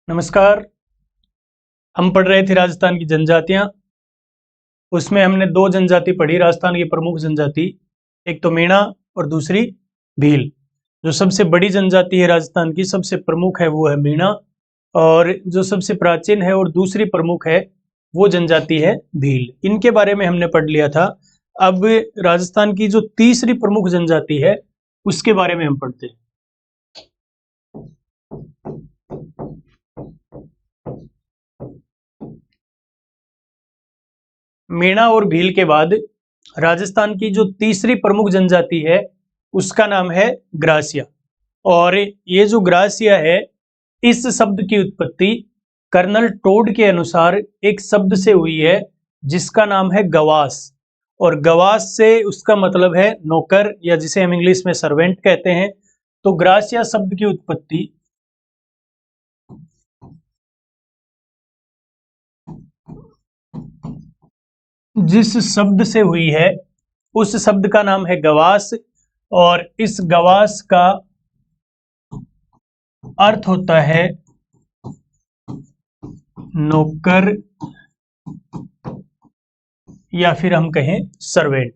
नमस्कार। हम पढ़ रहे थे राजस्थान की जनजातियां। उसमें हमने दो जनजाति पढ़ी, राजस्थान की प्रमुख जनजाति, एक तो मीणा और दूसरी भील। जो सबसे बड़ी जनजाति है राजस्थान की, सबसे प्रमुख है, वो है मीणा, और जो सबसे प्राचीन है और दूसरी प्रमुख है वो जनजाति है भील। इनके बारे में हमने पढ़ लिया था। अब राजस्थान की जो तीसरी प्रमुख जनजाति है उसके बारे में हम पढ़ते हैं। मीणा और भील के बाद राजस्थान की जो तीसरी प्रमुख जनजाति है उसका नाम है ग्रासिया। और ये जो ग्रासिया है, इस शब्द की उत्पत्ति कर्नल टोड के अनुसार एक शब्द से हुई है जिसका नाम है गवास। और गवास से उसका मतलब है नौकर, या जिसे हम इंग्लिश में सर्वेंट कहते हैं। तो ग्रासिया शब्द की उत्पत्ति जिस शब्द से हुई है उस शब्द का नाम है गवास, और इस गवास का अर्थ होता है नौकर, या फिर हम कहें सर्वेंट।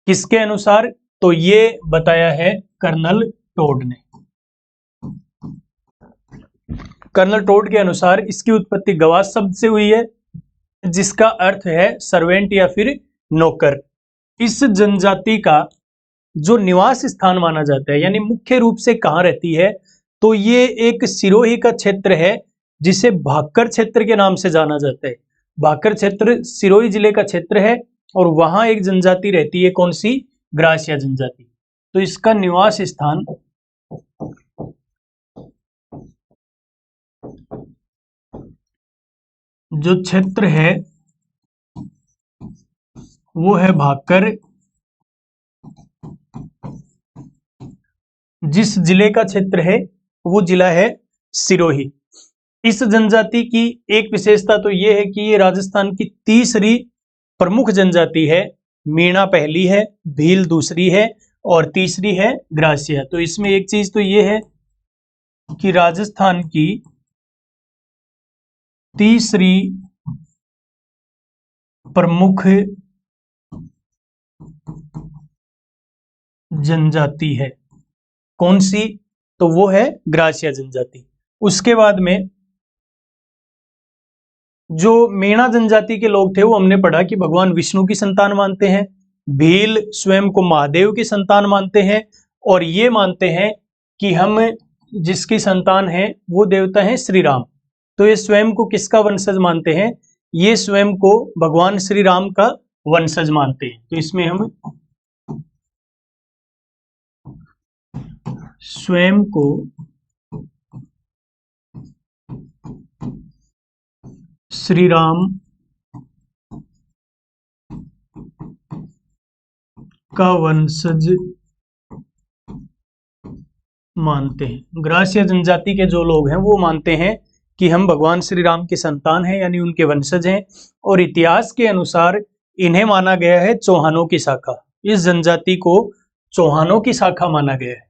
किसके अनुसार? तो ये बताया है कर्नल टोड ने। कर्नल टोड के अनुसार इसकी उत्पत्ति गवास शब्द से हुई है जिसका अर्थ है सर्वेंट या फिर नौकर। इस जनजाति का जो निवास स्थान माना जाता है, यानी मुख्य रूप से कहाँ रहती है, तो ये एक सिरोही का क्षेत्र है जिसे भाकर क्षेत्र के नाम से जाना जाता है। भाकर क्षेत्र सिरोही जिले का क्षेत्र है और वहां एक जनजाति रहती है। कौन सी? ग्रासिया जनजाति। तो इसका निवास स्थान जो क्षेत्र है वो है भाकर। जिस जिले का क्षेत्र है वो जिला है सिरोही। इस जनजाति की एक विशेषता तो ये है कि ये राजस्थान की तीसरी प्रमुख जनजाति है। मीणा पहली है, भील दूसरी है और तीसरी है ग्रासिया। तो इसमें एक चीज तो ये है कि राजस्थान की तीसरी प्रमुख जनजाति है। कौन सी? तो वो है ग्रासिया जनजाति। उसके बाद में जो मीणा जनजाति के लोग थे वो हमने पढ़ा कि भगवान विष्णु की संतान मानते हैं। भील स्वयं को महादेव की संतान मानते हैं और ये मानते हैं कि हम जिसकी संतान है वो देवता है श्री राम। तो ये स्वयं को किसका वंशज मानते हैं? ये स्वयं को भगवान श्री राम का वंशज मानते हैं। तो इसमें हम स्वयं को श्री राम का वंशज मानते हैं। ग्रासिया जनजाति के जो लोग हैं वो मानते हैं कि हम भगवान श्री राम के संतान हैं, यानी उनके वंशज हैं। और इतिहास के अनुसार इन्हें माना गया है चौहानों की शाखा। इस जनजाति को चौहानों की शाखा माना गया है।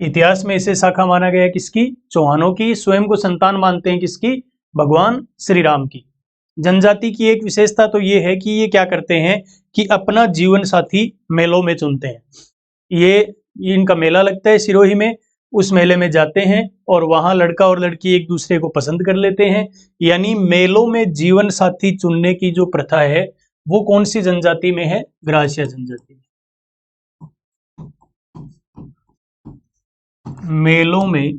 इतिहास में इसे शाखा माना गया है किसकी? चौहानों की। स्वयं को संतान मानते हैं किसकी? भगवान श्री राम की। जनजाति की एक विशेषता तो ये है कि ये क्या करते हैं कि अपना जीवन साथी मेलों में चुनते हैं। ये इनका मेला लगता है सिरोही में, उस मेले में जाते हैं और वहां लड़का और लड़की एक दूसरे को पसंद कर लेते हैं। यानी मेलों में जीवन साथी चुनने की जो प्रथा है वो कौन सी जनजाति में है? ग्रासिया जनजाति। मेलों में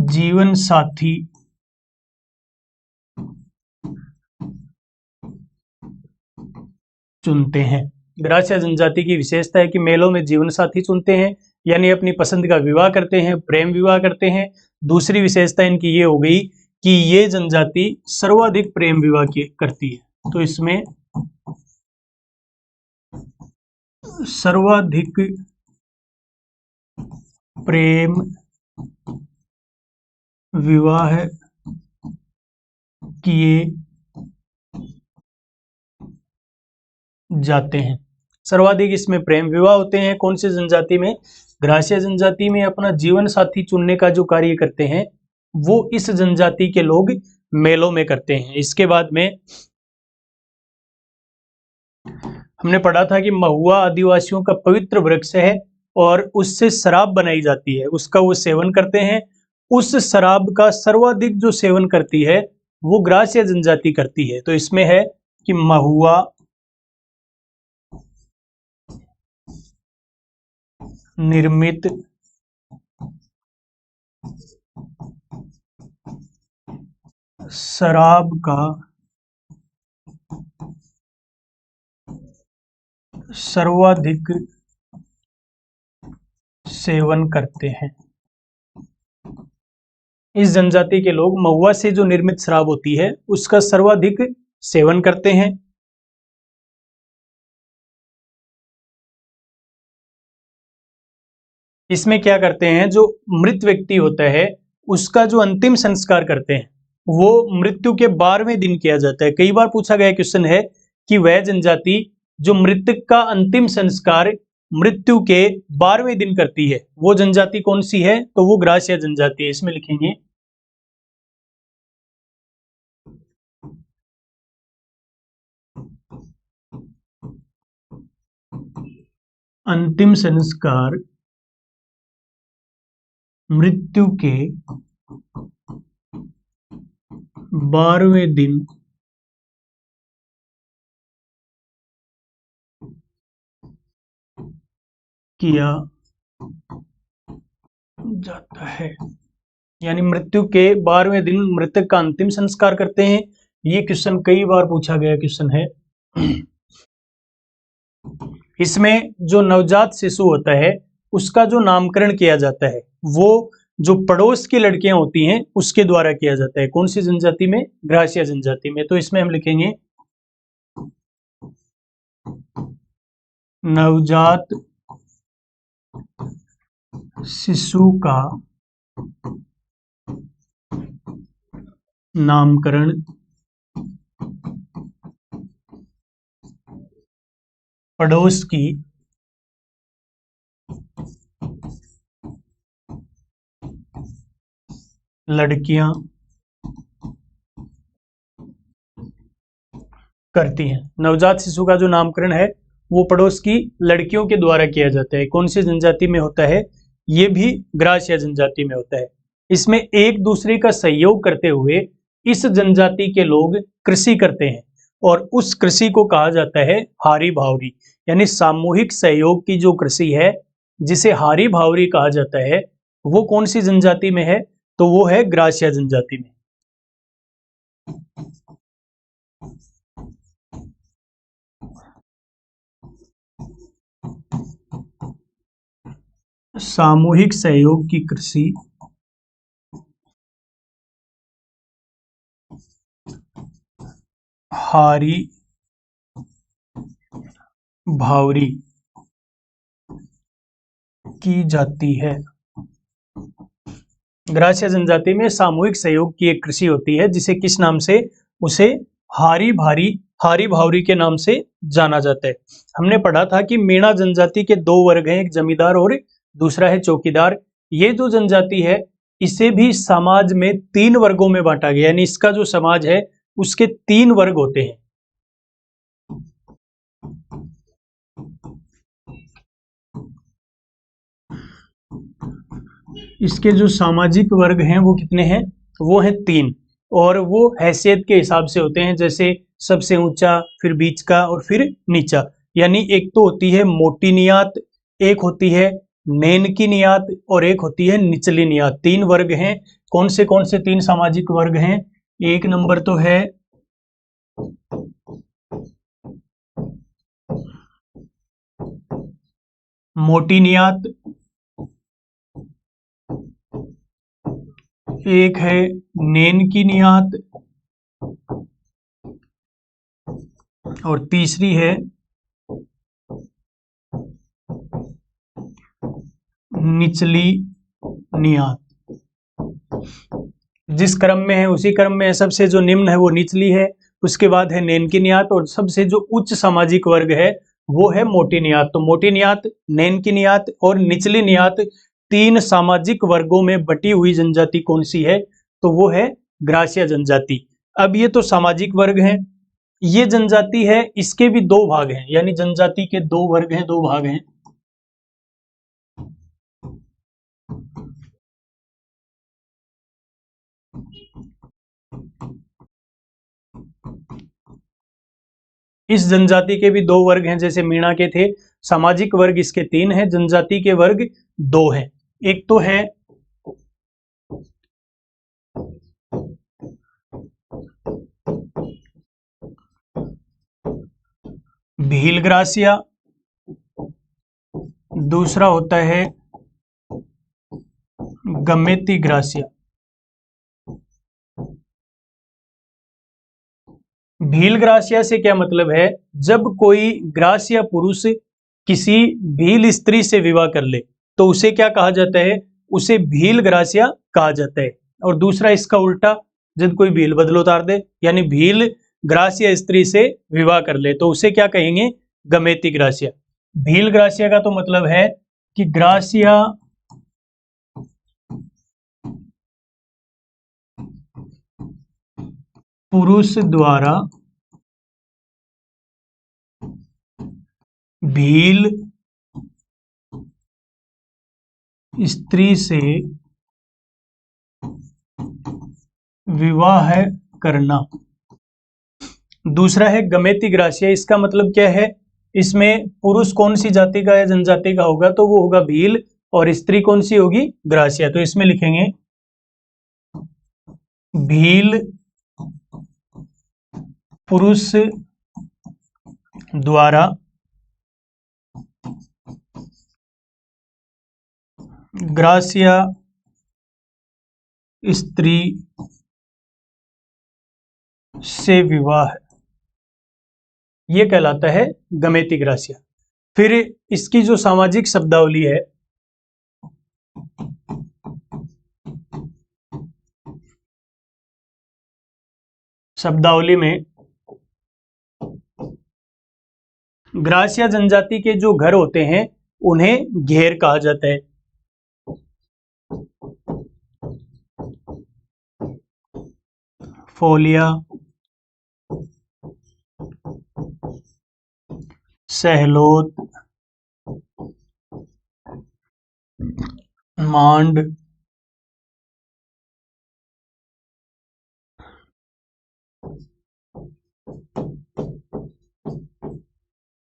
जीवन साथी चुनते हैं। ग्रासिया जनजाति की विशेषता है कि मेलों में जीवन साथी चुनते हैं, यानी अपनी पसंद का विवाह करते हैं, प्रेम विवाह करते हैं। दूसरी विशेषता इनकी ये हो गई कि ये जनजाति सर्वाधिक प्रेम विवाह करती है। तो इसमें सर्वाधिक प्रेम विवाह किए जाते हैं। सर्वाधिक इसमें प्रेम विवाह होते हैं कौन सी जनजाति में? ग्रासिया जनजाति में। अपना जीवन साथी चुनने का जो कार्य करते हैं वो इस जनजाति के लोग मेलों में करते हैं। इसके बाद में हमने पढ़ा था कि महुआ आदिवासियों का पवित्र वृक्ष है और उससे शराब बनाई जाती है, उसका वो सेवन करते हैं। उस शराब का सर्वाधिक जो सेवन करती है वो ग्रासिया जनजाति करती है। तो इसमें है कि महुआ निर्मित शराब का सर्वाधिक सेवन करते हैं। इस जनजाति के लोग महुआ से जो निर्मित शराब होती है उसका सर्वाधिक सेवन करते हैं। इसमें क्या करते हैं, जो मृत व्यक्ति होता है उसका जो अंतिम संस्कार करते हैं वो मृत्यु के 12वें दिन किया जाता है। कई बार पूछा गया क्वेश्चन है कि वह जनजाति जो मृतक का अंतिम संस्कार मृत्यु के 12वें दिन करती है वो जनजाति कौन सी है? तो वो ग्रासिया जनजाति है। इसमें लिखेंगे अंतिम संस्कार मृत्यु के 12वें दिन किया जाता है। यानी मृत्यु के 12वें दिन मृतक का अंतिम संस्कार करते हैं। ये क्वेश्चन कई बार पूछा गया क्वेश्चन है। इसमें जो नवजात शिशु होता है उसका जो नामकरण किया जाता है वो जो पड़ोस की लड़कियां होती हैं उसके द्वारा किया जाता है। कौन सी जनजाति में? ग्रासिया जनजाति में। तो इसमें हम लिखेंगे नवजात शिशु का नामकरण पड़ोस की लड़कियां करती हैं। नवजात शिशु का जो नामकरण है वो पड़ोस की लड़कियों के द्वारा किया जाता है। कौन सी जनजाति में होता है? ये भी ग्रासिया जनजाति में होता है। इसमें एक दूसरे का सहयोग करते हुए इस जनजाति के लोग कृषि करते हैं और उस कृषि को कहा जाता है हारी भावरी। यानी सामूहिक सहयोग की जो कृषि है जिसे हारी भावरी कहा जाता है वो कौन सी जनजाति में है? तो वो है ग्रासिया जनजाति में। सामूहिक सहयोग की कृषि हारी भावरी की जाती है। ग्रासिया जनजाति में सामूहिक सहयोग की एक कृषि होती है जिसे किस नाम से? उसे हारी भावरी के नाम से जाना जाता है। हमने पढ़ा था कि मीणा जनजाति के दो वर्ग हैं, एक जमींदार और दूसरा है चौकीदार। ये जो जनजाति है इसे भी समाज में 3 वर्गों में बांटा गया, यानी इसका जो समाज है उसके 3 वर्ग होते हैं। इसके जो सामाजिक वर्ग हैं वो कितने हैं? वो हैं 3 और वो हैसियत के हिसाब से होते हैं, जैसे सबसे ऊंचा, फिर बीच का और फिर नीचा। यानी एक तो होती है मोटी नियात, एक होती है नेन की नियात और एक होती है निचली नियात। 3 वर्ग हैं। कौन से 3 सामाजिक वर्ग हैं? एक नंबर तो है मोटी नियात, एक है नेन की नियात और तीसरी है निचली नियात। जिस क्रम में है उसी क्रम में है। सबसे जो निम्न है वो निचली है, उसके बाद है नैन की नियात, और सबसे जो उच्च सामाजिक वर्ग है वो है मोटी नियात। तो मोटी नियात, नैन की नियात और निचली नियात, तीन सामाजिक वर्गों में बटी हुई जनजाति कौन सी है? तो वो है ग्रासिया जनजाति। अब ये तो सामाजिक वर्ग है, ये जनजाति है, इसके भी दो भाग हैं, यानी जनजाति के दो वर्ग हैं, दो भाग हैं। इस जनजाति के भी दो वर्ग हैं, जैसे मीणा के थे। सामाजिक वर्ग इसके तीन हैं, जनजाति के वर्ग दो हैं। एक तो है भील ग्रासिया, दूसरा होता है गमेती ग्रासिया। भील ग्रासिया से क्या मतलब है? जब कोई ग्रासिया पुरुष किसी भील स्त्री से विवाह कर ले तो उसे क्या कहा जाता है? उसे भील ग्रासिया कहा जाता है। और दूसरा इसका उल्टा, जब कोई भील बदल उतार दे, यानी भील ग्रासिया स्त्री से विवाह कर ले तो उसे क्या कहेंगे? गमेती ग्रासिया। भील ग्रासिया का तो मतलब है कि ग्रासिया पुरुष द्वारा भील स्त्री से विवाह करना। दूसरा है गमेती ग्रासिया। इसका मतलब क्या है? इसमें पुरुष कौन सी जाति का या जनजाति का होगा? तो वो होगा भील, और स्त्री कौन सी होगी? ग्रासिया। तो इसमें लिखेंगे भील पुरुष द्वारा ग्रासिया स्त्री से विवाह, ये कहलाता है गमेती ग्रासिया। फिर इसकी जो सामाजिक शब्दावली है, शब्दावली में ग्रासिया जनजाति के जो घर होते हैं उन्हें घेर कहा जाता है। फोलिया, सहलोत, मांड,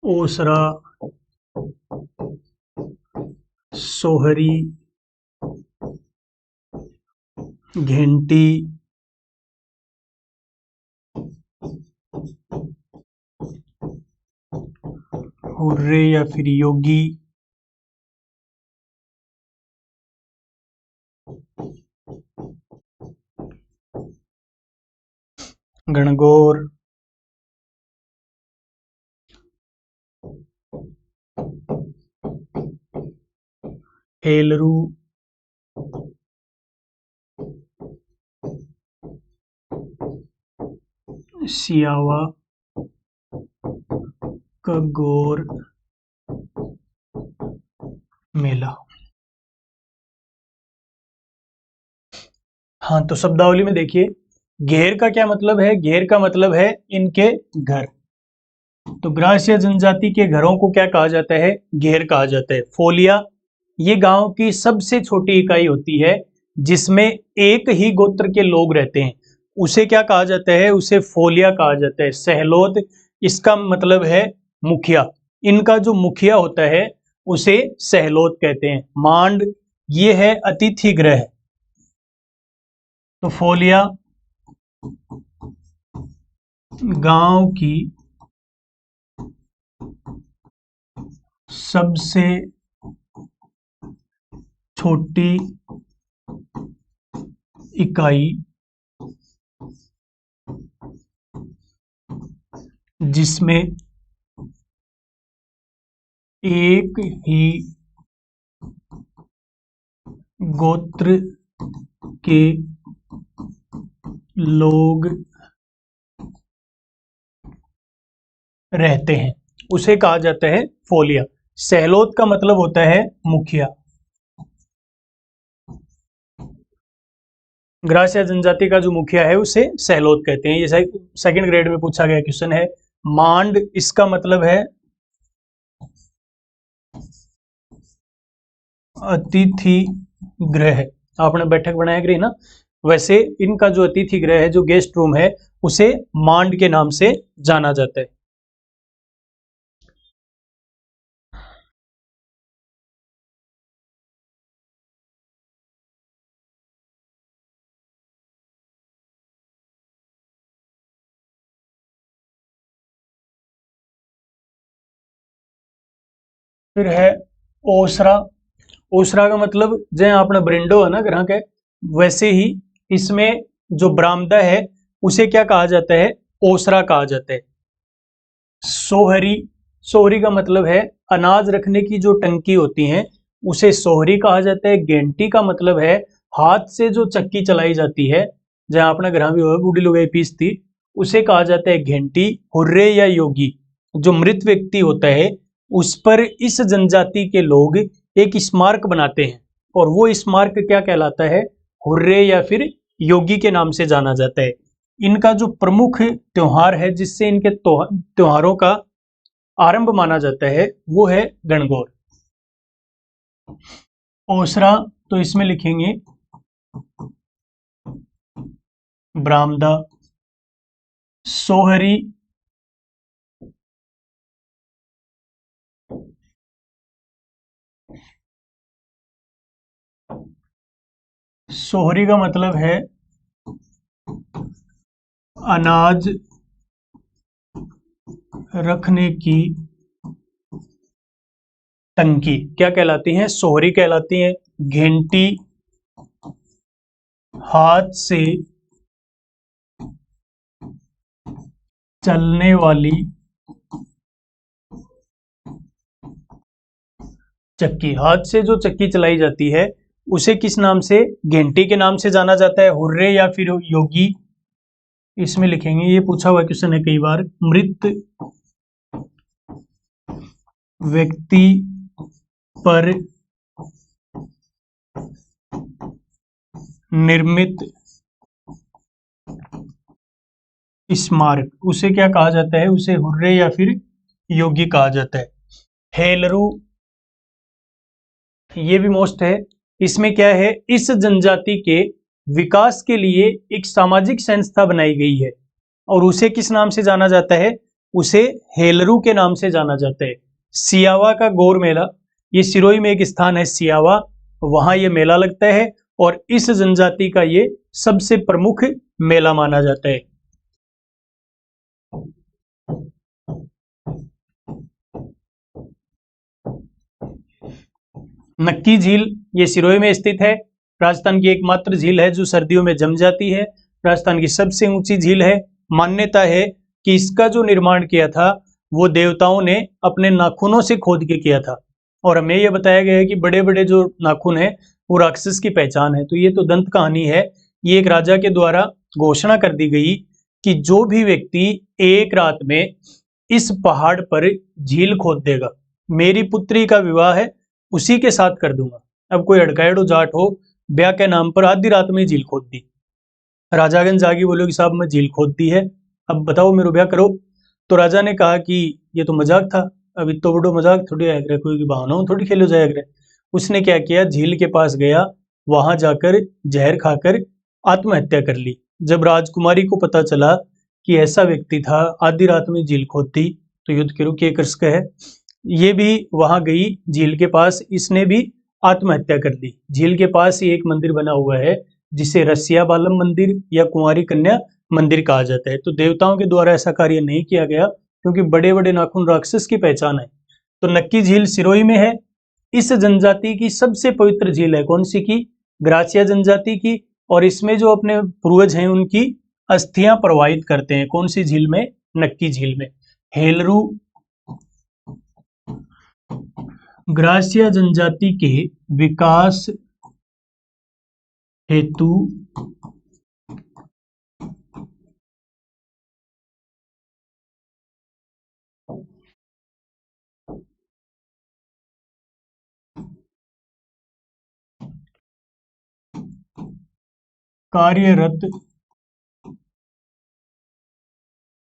ओसरा, सोहरी, घेंटी, हुर्रे या फिर योगी, गणगौर, हेलरू, सियावा, कगोर, मेला। हाँ, तो शब्दावली में देखिए, घेर का क्या मतलब है? घेर का मतलब है इनके घर। तो ग्रासिया जनजाति के घरों को क्या कहा जाता है? घेर कहा जाता है। फोलिया, ये गांव की सबसे छोटी इकाई होती है जिसमें एक ही गोत्र के लोग रहते हैं, उसे क्या कहा जाता है? उसे फोलिया कहा जाता है। सहलोत, इसका मतलब है मुखिया। इनका जो मुखिया होता है उसे सहलोत कहते हैं। मांड, ये है अतिथि गृह। तो फोलिया गांव की सबसे छोटी इकाई जिसमें एक ही गोत्र के लोग रहते हैं उसे कहा जाता है फोलिया। सहलोत का मतलब होता है मुखिया। ग्रास या जनजाति का जो मुखिया है उसे सहलोत कहते हैं। ये सेकंड ग्रेड में पूछा गया क्वेश्चन है। मांड, इसका मतलब है अतिथि गृह। आपने बैठक बनाया गृह ना, वैसे इनका जो अतिथि गृह है, जो गेस्ट रूम है, उसे मांड के नाम से जाना जाता है। फिर है ओसरा। ओसरा का मतलब जैसे आपने ब्रिंडो है ना ग्रह के, वैसे ही इसमें जो बरामदा है उसे क्या कहा जाता है? ओसरा कहा जाता है। सोहरी, सोहरी का मतलब है अनाज रखने की जो टंकी होती है उसे सोहरी कहा जाता है। गेंटी का मतलब है हाथ से जो चक्की चलाई जाती है, जहां अपना ग्रह भी हो बूढ़ी लुगाई पीसती, उसे कहा जाता है घंटी। हुर्रे या योगी, जो मृत व्यक्ति होता है उस पर इस जनजाति के लोग एक स्मारक बनाते हैं, और वो स्मारक क्या कहलाता है? हुर्रे या फिर योगी के नाम से जाना जाता है। इनका जो प्रमुख त्योहार है जिससे इनके त्योहारों का आरंभ माना जाता है वो है गणगौर। ओसरा, तो इसमें लिखेंगे बरामदा। सोहरी, सोहरी का मतलब है अनाज रखने की टंकी क्या कहलाती है? सोहरी कहलाती है। घंटी, हाथ से चलने वाली चक्की, हाथ से जो चक्की चलाई जाती है उसे किस नाम से? घंटी के नाम से जाना जाता है। हुर्रे या फिर योगी, इसमें लिखेंगे, ये पूछा हुआ क्वेश्चन है कई बार। मृत व्यक्ति पर निर्मित स्मारक उसे क्या कहा जाता है? उसे हुर्रे या फिर योगी कहा जाता है। हेलरू, ये भी मोस्ट है। इसमें क्या है? इस जनजाति के विकास के लिए एक सामाजिक संस्था बनाई गई है, और उसे किस नाम से जाना जाता है? उसे हेलरू के नाम से जाना जाता है। सियावा का गौर मेला, ये सिरोही में एक स्थान है सियावा, वहां ये मेला लगता है, और इस जनजाति का ये सबसे प्रमुख मेला माना जाता है। नक्की झील, ये सिरोही में स्थित है। राजस्थान की एकमात्र झील है जो सर्दियों में जम जाती है। राजस्थान की सबसे ऊंची झील है। मान्यता है कि इसका जो निर्माण किया था वो देवताओं ने अपने नाखूनों से खोद के किया था, और हमें यह बताया गया है कि बड़े बड़े जो नाखून है वो राक्षस की पहचान है। तो ये तो दंत कहानी है। ये एक राजा के द्वारा घोषणा कर दी गई कि जो भी व्यक्ति एक रात में इस पहाड़ पर झील खोद देगा, मेरी पुत्री का विवाह है उसी के साथ कर दूंगा। अब कोई अड़कायड़ो जाट हो, ब्याह के नाम पर आधी रात में झील खोद दी। राजागंज जागी, बोलो कि साहब मैं झील खोद दी है, अब बताओ मेरे ब्याह करो। तो राजा ने कहा कि ये तो मजाक था, अब इतो बड़ो मजाक थोड़ी आया करे, कोई बहाना थोड़ी खेलो जाया करे। उसने क्या किया? झील के पास गया, वहां जाकर जहर खाकर आत्महत्या कर ली। जब राजकुमारी को पता चला कि ऐसा व्यक्ति था, आधी रात में झील खोद दी, तो युद्ध के रुके कृषक है, ये भी वहां गई झील के पास, इसने भी आत्महत्या कर ली। झील के पास ही एक मंदिर बना हुआ है जिसे रसिया बालम मंदिर या कुंवारी कन्या मंदिर कहा जाता है। तो देवताओं के द्वारा ऐसा कार्य नहीं किया गया, क्योंकि बड़े बड़े नाखून राक्षस की पहचान है। तो नक्की झील सिरोही में है। इस जनजाति की सबसे पवित्र झील है कौन सी की? ग्रासिया जनजाति की। और इसमें जो अपने पूर्वज हैं उनकी अस्थियां प्रवाहित करते हैं। कौन सी झील में? नक्की झील में। हेलरू, ग्रासिया जनजाति के विकास हेतु कार्यरत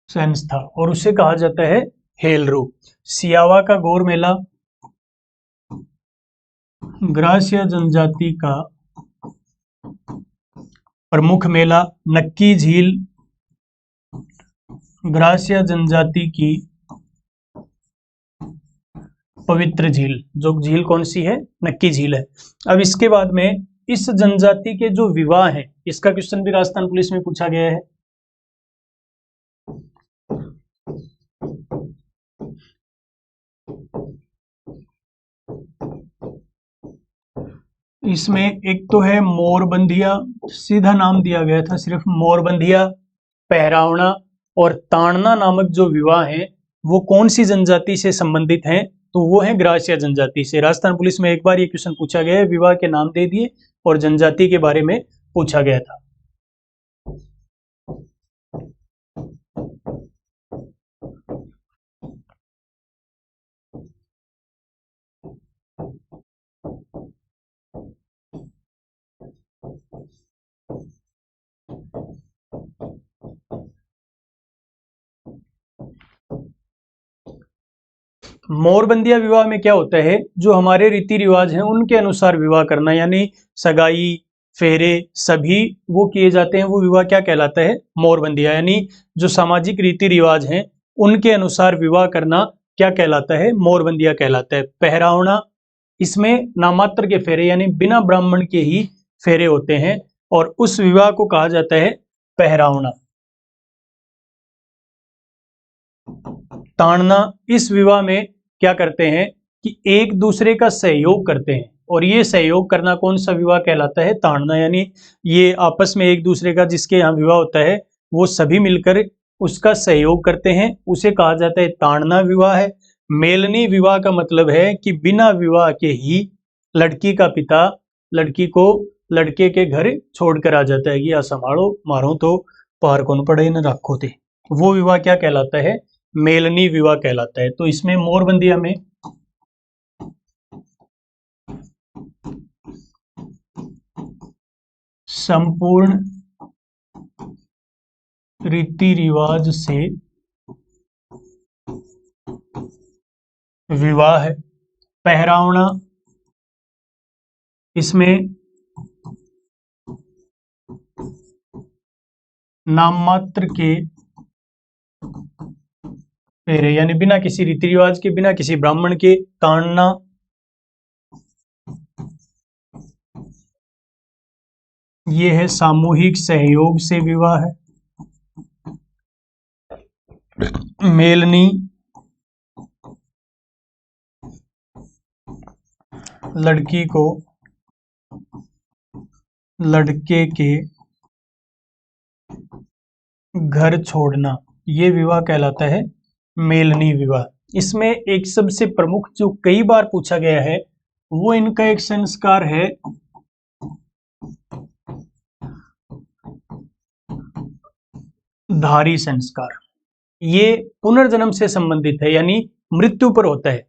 सेंस था और उसे कहा जाता है हेलरू। सियावा का गौर मेला ग्रासिया जनजाति का प्रमुख मेला। नक्की झील ग्रासिया जनजाति की पवित्र झील। जो झील कौन सी है? नक्की झील है। अब इसके बाद में इस जनजाति के जो विवाह हैं, इसका क्वेश्चन भी राजस्थान पुलिस में पूछा गया है। इसमें एक तो है मोरबंदिया, सीधा नाम दिया गया था सिर्फ मोरबंदिया, पहरावना और ताड़ना नामक जो विवाह है वो कौन सी जनजाति से संबंधित हैं? तो वो है ग्रासिया जनजाति से। राजस्थान पुलिस में एक बार ये क्वेश्चन पूछा गया है, विवाह के नाम दे दिए और जनजाति के बारे में पूछा गया था। मोरबंदिया विवाह में क्या होता है? जो हमारे रीति रिवाज हैं उनके अनुसार विवाह करना, यानी सगाई, फेरे सभी वो किए जाते हैं। वो विवाह क्या कहलाता है? मोरबंदिया। यानी जो सामाजिक रीति रिवाज हैं उनके अनुसार विवाह करना क्या कहलाता है? मोरबंदिया कहलाता है। पहरावना, इसमें नामात्र के फेरे यानी बिना ब्राह्मण के ही फेरे होते हैं और उस विवाह को कहा जाता है पहरावना। ताड़ना, इस विवाह में क्या करते हैं कि एक दूसरे का सहयोग करते हैं और ये सहयोग करना कौन सा विवाह कहलाता है? ताड़ना। यानी ये आपस में एक दूसरे का जिसके यहाँ विवाह होता है वो सभी मिलकर उसका सहयोग करते हैं, उसे कहा जाता है ताड़ना विवाह है। मेलनी विवाह का मतलब है कि बिना विवाह के ही लड़की का पिता लड़की को लड़के के घर छोड़कर आ जाता है कि या संभालो मारो तो पार कौन पड़े न रखो थे। वो विवाह क्या कहलाता है? मेलनी विवाह कहलाता है। तो इसमें मोरबंदिया में संपूर्ण रीति रिवाज से विवाह है। पहरावना, इसमें नाममात्र के फेरे यानी बिना किसी रीति रिवाज के, बिना किसी ब्राह्मण के। ताड़ना, ये है सामूहिक सहयोग से विवाह है। मेलनी, लड़की को लड़के के घर छोड़ना, ये विवाह कहलाता है मेलनी विवाह। इसमें एक सबसे प्रमुख जो कई बार पूछा गया है वो इनका एक संस्कार है धारी संस्कार। ये पुनर्जन्म से संबंधित है यानी मृत्यु पर होता है।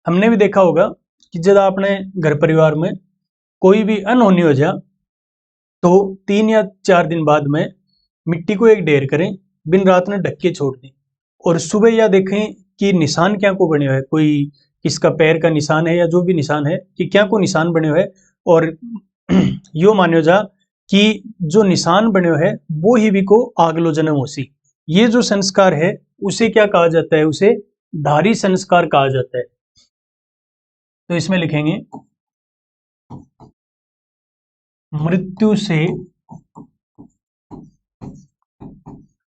हमने भी देखा होगा कि जब आपने घर परिवार में कोई भी अनहोनी हो जाए तो 3 या 4 दिन बाद में मिट्टी को एक ढेर करें, बिन रात में ढक के छोड़ दें और सुबह या देखें कि निशान क्या को बने हुए है, कोई किसका पैर का निशान है या जो भी निशान है कि क्या को निशान बने हुए है और यो मानो जा कि जो निशान बने हुए है वो ही भी को आगलो जन्म होसी। ये जो संस्कार है उसे क्या कहा जाता है? उसे धारी संस्कार कहा जाता है। तो इसमें लिखेंगे मृत्यु से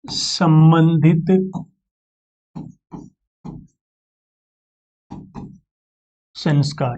संबंधित संस्कार।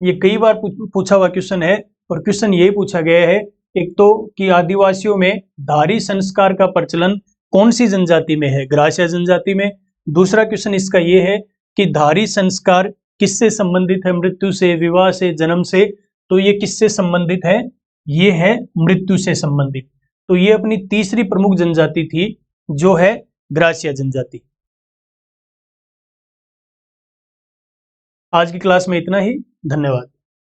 ये कई बार पूछा हुआ क्वेश्चन है और क्वेश्चन यही पूछा गया है एक तो कि आदिवासियों में धारी संस्कार का प्रचलन कौन सी जनजाति में है? ग्रासिया जनजाति में। दूसरा क्वेश्चन इसका ये है कि धारी संस्कार किससे संबंधित है? मृत्यु से, विवाह से, जन्म से। तो ये किससे संबंधित है? ये है मृत्यु से संबंधित। तो ये अपनी तीसरी प्रमुख जनजाति थी जो है ग्रासिया जनजाति। आज की क्लास में इतना ही। धन्यवाद।